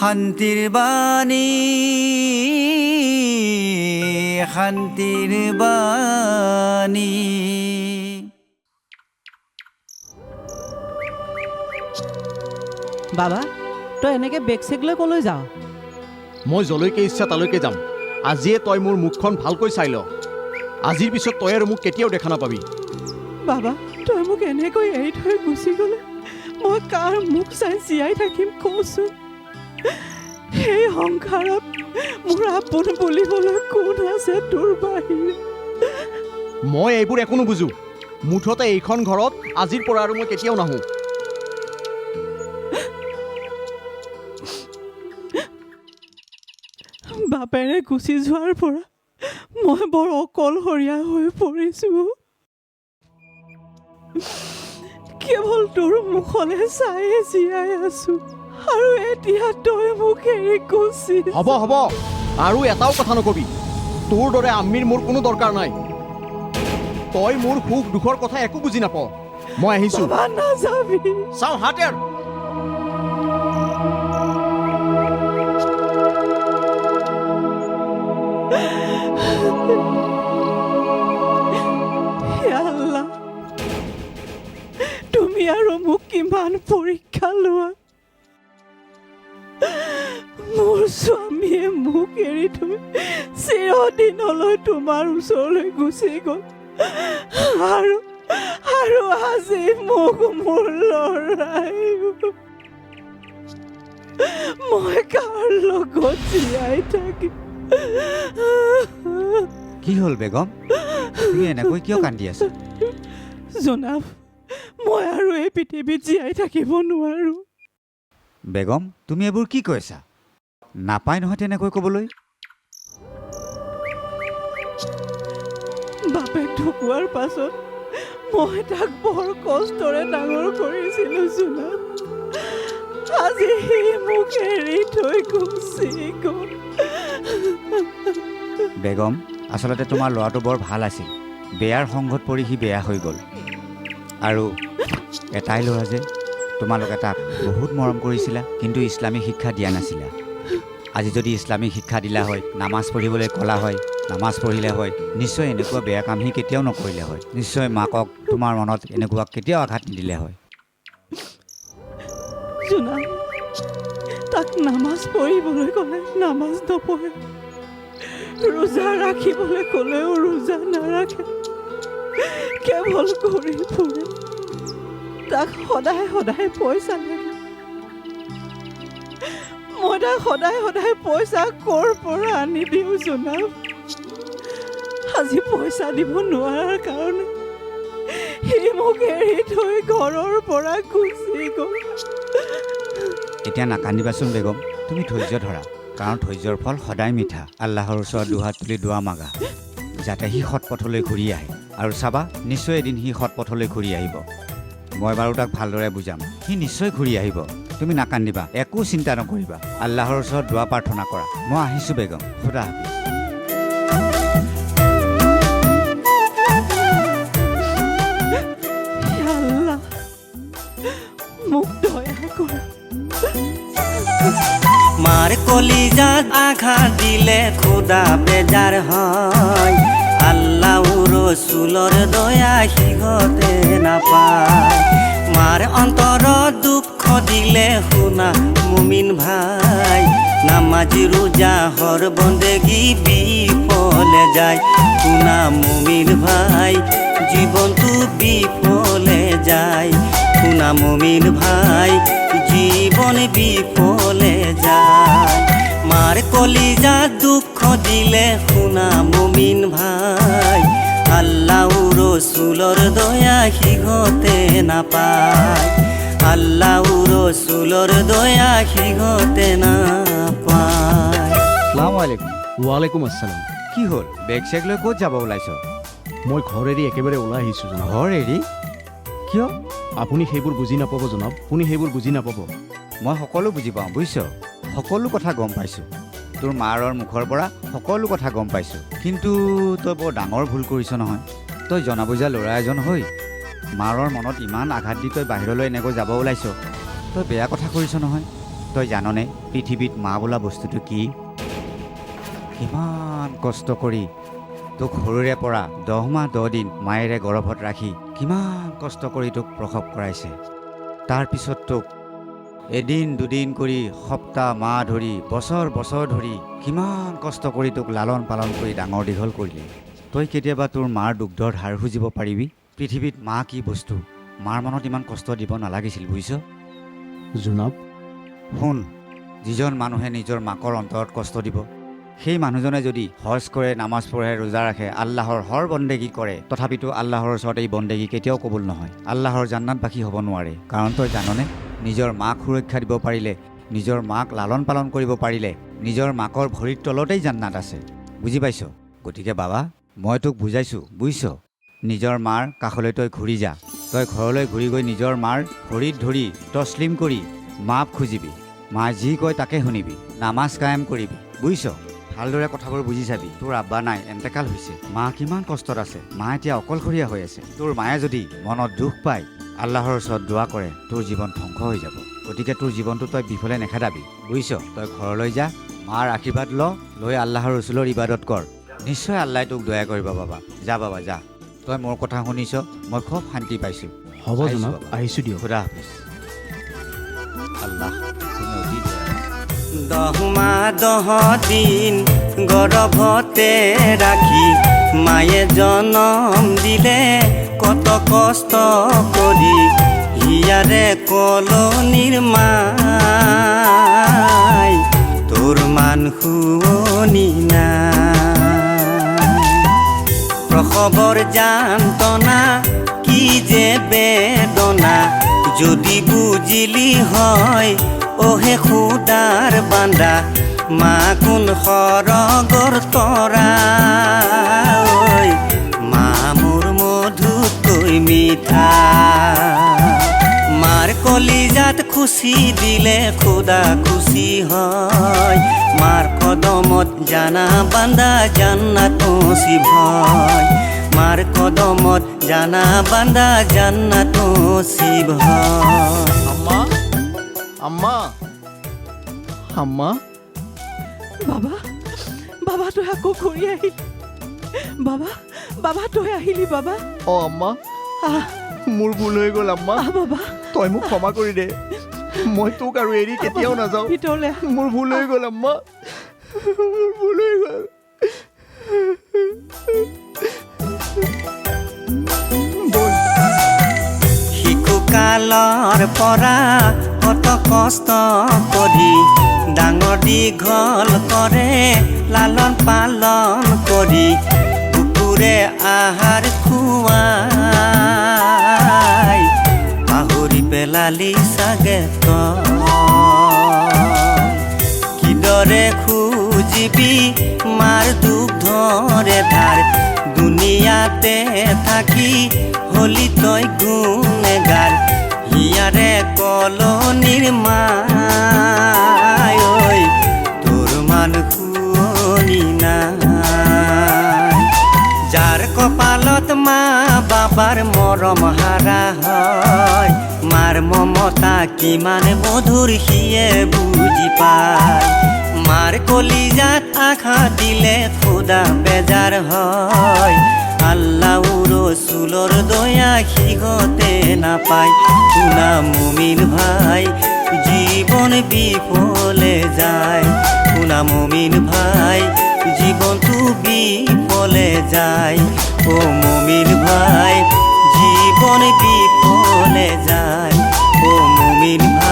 শান্তিৰ বাণী শান্তিৰ বাণী। বাবা তই এনেকৈ বেগ চেগ লৈ কলৈ যাৱ? মই যলৈকে ইচ্ছা তালৈকে যাম। আজিয়ে তই মোৰ মুখখন ভালকৈ চাই ল। আজিৰ পিছত তই আৰু মোক কেতিয়াও দেখা নাপাবি। বাবা তই মোক এনেকৈ এৰি থৈ গুচি গ'লে মই কাৰ মুখ চাই জীয়াই থাকিম কচোন? সেই সংসাৰত মোৰ আপোন বুলিবলৈ কোন আছে তোৰ বাহিৰে? মই এইবোৰ একো নুবুজো। মুঠতে এইখন ঘৰত আজিৰ পৰা আৰু মই কেতিয়াও নাহোঁ। বাপেৰে গুচি যোৱাৰ পৰা মই বৰ অকলশৰীয়া হৈ পৰিছোঁ। কেৱল তোৰ মুখলৈ চায়ে জীয়াই আছো আৰু এতিয়া তই মোক এৰি গুচি। হ'ব হ'ব, আৰু এটাও কথা নকবি। তোৰ দৰে আম্মীৰ মোৰ কোনো দৰকাৰ নাই। তই মোৰ সুখ দুখৰ কথা একো বুজি নাপাৱ। মই আহিছো। বাবা নাযাবি। চাওঁ হাত ইয়াৰ। হে আল্লাহ, তুমি আৰু মোক কিমান পৰীক্ষা লোৱা। মোৰ স্বামীয়ে মোক এৰি থৈ চিৰদিনলৈ তোমাৰ ওচৰলৈ গুচি গ'ল আৰু আজি মোক মোৰ ল'ৰাই। মই কাৰ লগত জীয়াই থাকিম? কি হ'ল বেগম, তুমি এনেকৈ কিয় কান্দি আছা? জনাব, মই আৰু এই পৃথিৱীত জীয়াই থাকিব নোৱাৰোঁ। বেগম তুমি এইবোৰ কি কৈছা? নাপায় নহয় তেনেকৈ ক'বলৈ। বাপেক ঢুকোৱাৰ পাছত মই তাক বৰ কষ্টৰে ডাঙৰ কৰিছিলোঁ জনাব। আজি সি মোক এৰি থৈ গুচি গ'ল। বেগম আচলতে তোমাৰ ল'ৰাটো বৰ ভাল আছিল। বেয়াৰ সংগত পৰি সি বেয়া হৈ গ'ল। আৰু এটাই ল'ৰা যে, তোমালোকে তাক বহুত মৰম কৰিছিলা, কিন্তু ইছলামিক শিক্ষা দিয়া নাছিলা। আজি যদি ইছলামিক শিক্ষা দিলা হয়, নামাজ পঢ়িবলৈ ক'লা হয়, নামাজ পঢ়িলে হয়, নিশ্চয় এনেকুৱা বেয়া কাম সি কেতিয়াও নকৰিলে হয়। নিশ্চয় মাকক তোমাৰ মনত এনেকুৱা কেতিয়াও আঘাত নিদিলে হয়। জনাব, তাক নামাজ পঢ়িবলৈ ক'লে নামাজ নপঢ়ে, ৰোজা ৰাখিবলৈ ক'লেও ৰোজা নাৰাখে, কেৱল ঘূৰি ফুৰে। তাক সদায় সদায় পইচা লাগে। মই তাক সদায় সদায় পইচা ক'ৰ পৰা আনি দিওঁ জনাব? আজি পইচা দিব নোৱাৰাৰ কাৰণে সি মোক এৰি থৈ ঘৰৰ পৰা গুচি গ'ল। এতিয়া নাকান্দিবাচোন বেগম, তুমি ধৈৰ্য ধৰা, কাৰণ ধৈৰ্যৰ ফল সদায় মিঠা। আল্লাহৰ ওচৰত দুহাত তুলি দোৱা মাগা যাতে সি সৎ পথলৈ ঘূৰি আহে। আৰু চাবা, নিশ্চয় এদিন সি সৎ পথলৈ ঘূৰি আহিব। মই বাৰু তাক ভালদৰে বুজাম, সি নিশ্চয় ঘূৰি আহিব। তুমি নাকান্দিবা, একো চিন্তা নকৰিবা, আল্লাহৰ ওচৰত দোৱা প্ৰাৰ্থনা কৰা। মই আহিছোঁ বেগম, খুদা হাফিজ। আল্লাহ মোক দয়া কৰা। মাৰ কলিজাত আঘাত দিলে খোদা বেজাৰ হয়। আল্লাহ ৰসুলৰ দয়া সিহঁতে নাপায়। মাৰ অন্তৰত দুঃখ দিলে শুনা মুমিন ভাই, নামাজি রোজা হর বন্দেগী বিফলে যায়। শুনা মুমিন ভাই, জীবনটো বিফলে যায়। শুনা মুমিন ভাই, জীবন বিফলে যায়। মার কলিজা দুঃখ দিলে শুনা মুমিন ভাই, আল্লাহ রসুলর দয়া সিহঁতে নাপায়। আল্লাহ রসুলর দয়া সিহঁতে নাপায়। আসসালামু আলাইকুম। ৱালেকুম আসসালাম। কি হ'ল, বেগ চেগ লৈ ক'ত যাব ওলাইছ? মই ঘৰ এৰি একেবাৰে ওলাই আহিছোঁ জনাব। ঘৰ এৰি? কিয়? আপুনি সেইবোৰ বুজি নাপাব জনাব, আপুনি সেইবোৰ বুজি নাপাব। মই সকলো বুজি পাওঁ, বুজিছ? সকলো কথা গম পাইছোঁ, তোৰ মাৰৰ মুখৰ পৰা সকলো কথা গম পাইছোঁ। কিন্তু তই বৰ ডাঙৰ ভুল কৰিছ নহয়। তই জনা বুজা ল'ৰা এজন হৈ মাৰৰ মনত ইমান আঘাত দি তই বাহিৰলৈ এনেকৈ যাব ওলাইছ। তই বেয়া কথা কৰিছ নহয়। তই জাননে পৃথিৱীত মা বোলা বস্তুটো কি? কিমান কষ্ট কৰি তোক সৰুৰে পৰা 10 মাহ 10 দিন মায়েৰে গৰ্ভত ৰাখি কিমান কষ্ট কৰি তোক প্ৰসৱ কৰাইছে। তাৰপিছত তোক এদিন দুদিন কৰি সপ্তাহ মাহ ধৰি বছৰ বছৰ ধৰি কিমান কষ্ট কৰি তোক লালন পালন কৰি ডাঙৰ দীঘল কৰিলে। তই কেতিয়াবা তোৰ মাৰ দুগ্ধৰ ধাৰ খুজিব পাৰিবি? পৃথিৱীত মা কি বস্তু, মাৰ মনত ইমান কষ্ট দিব নালাগিছিল, বুজিছ? জোনাব, শুন, যিজন মানুহে নিজৰ মাকৰ অন্তৰত কষ্ট দিব, সেই মানুহজনে যদি হজ কৰে, নামাজ পঢ়ে, ৰোজা ৰাখে, আল্লাহৰ হৰ বন্দেগী কৰে, তথাপিতো আল্লাহৰ ওচৰত এই বন্দেগী কেতিয়াও কবুল নহয়, আল্লাহৰ জান্নাতবাসী হ'ব নোৱাৰে। কাৰণ তই জাননে, নিজৰ মাক সুৰক্ষা দিব পাৰিলে, নিজৰ মাক লালন পালন কৰিব পাৰিলে, নিজৰ মাকৰ ভৰিৰ তলতেই জান্নাত আছে। বুজি পাইছ? গতিকে বাবা, মই তোক বুজাইছোঁ, বুজিছ? নিজৰ মাৰ কাষলৈ তই ঘূৰি যা। তই ঘৰলৈ ঘূৰি গৈ নিজৰ মাৰ ভৰিত ধৰি তছলিম কৰি মাপ খুজিবি। মা যি কয় তাকে শুনিবি, নামাজ কায়েম কৰিবি, বুজিছ? ভালদৰে কথাবোৰ বুজি চাবি। তোৰ আব্বা নাই, এন্তেকাল হৈছে, মা কিমান কষ্টত আছে, মা এতিয়া অকলশৰীয়া হৈ আছে। তোৰ মায়ে যদি মনত দুখ পায়, আল্লাহৰ ওচৰত দোৱা কৰে, তোৰ জীৱন ধ্বংস হৈ যাব। গতিকে তোৰ জীৱনটো তই বিফলে নেখেদাবি, বুজিছ? তই ঘৰলৈ যা, মাৰ আশীৰ্বাদ লৈ আল্লাহৰ ৰচুলৰ ইবাদত কৰ। নিশ্চয় আল্লাহে তোক দয়া কৰিব বাবা। যা বাবা যা। তই মোৰ কথা শুনিছ, মই খুব শান্তি পাইছোঁ। হ'ব জনাব, আহিছোঁ দিয়ক। খুদা হাফিজ। আল্লাহ তুমি অতি দয়ালু। 10 মাহ 10 দিন গৰ্ভতে ৰাখি মায়ে জনম দিলে, কত কষ্ট কৰি হিয়াৰে কলনিৰ মাই, তোৰ মান শুৱনি নাই। প্ৰসৱৰ যান্ত্ৰণা কি যে বেদনা, যদি বুজিলি হয় ওহে খুদাৰ বান্দা, মা কোন সৰগৰ তৰা, ঐ মা মোৰ মধুতকৈ মিঠা। মাৰ কলিজাত খুচি দিলে খুদা খুচি হয়, মাৰ কদমত জানা বান্দা জান্নাত নচিব হয়, মাৰ কদমত জানা বান্দা জান্নাত নচিব হয়। আম্মা, আম্মা, আম্মা, বাবা, বাবা তই আকৌ ঘূৰি আহিলি। বাবা, বাবা তই আহিলি বাবা। অ' আম্মা, আহ মোৰ ভুল হৈ গ'ল আম্মা, আহ বাবা, তই মোক ক্ষমা কৰি দে। মই তোক আৰু এৰি কেতিয়াও নাযাওঁ। ভিতৰলৈ আহ। মোৰ ভুল হৈ গ'ল আম্মা, মোৰ ভুল হৈ গ'ল। বল। শিশুকালৰ পৰা কত কষ্ট কৰি ডাঙৰ দীঘল কৰে, লালন পালন কৰি কুকুৰে আহাৰ খুৱাই, পাহৰি পেলালি চাগে কিদৰে খুজিবি মাৰ দুগ্ধৰে ধাৰ, দুনিয়াতে থাকি হলি তই গুণেগাৰ, হিয়াৰে কলনিৰ মাই, ঐ তোৰ মান শুৱনি নাই। যাৰ কপালত মা বাবাৰ মৰম হাৰা হয়, মাৰ মমতা কিমান মধুৰ সিয়ে বুজি পায়। মাৰ কলিজাত আঘাত দিলে খুদা বেজাৰ হয়, আল্লাহৰ ৰচুলৰ দয়া সিহঁতে নাপায়। শুনা মুমিন ভাই, জীৱন বিফলে যায়, শুনা মুমিন ভাই, জীৱনটো বিফলে যায়। অ' মুমিন ভাই, জীৱন বিফলে যায়, অ' মুমিন ভাই।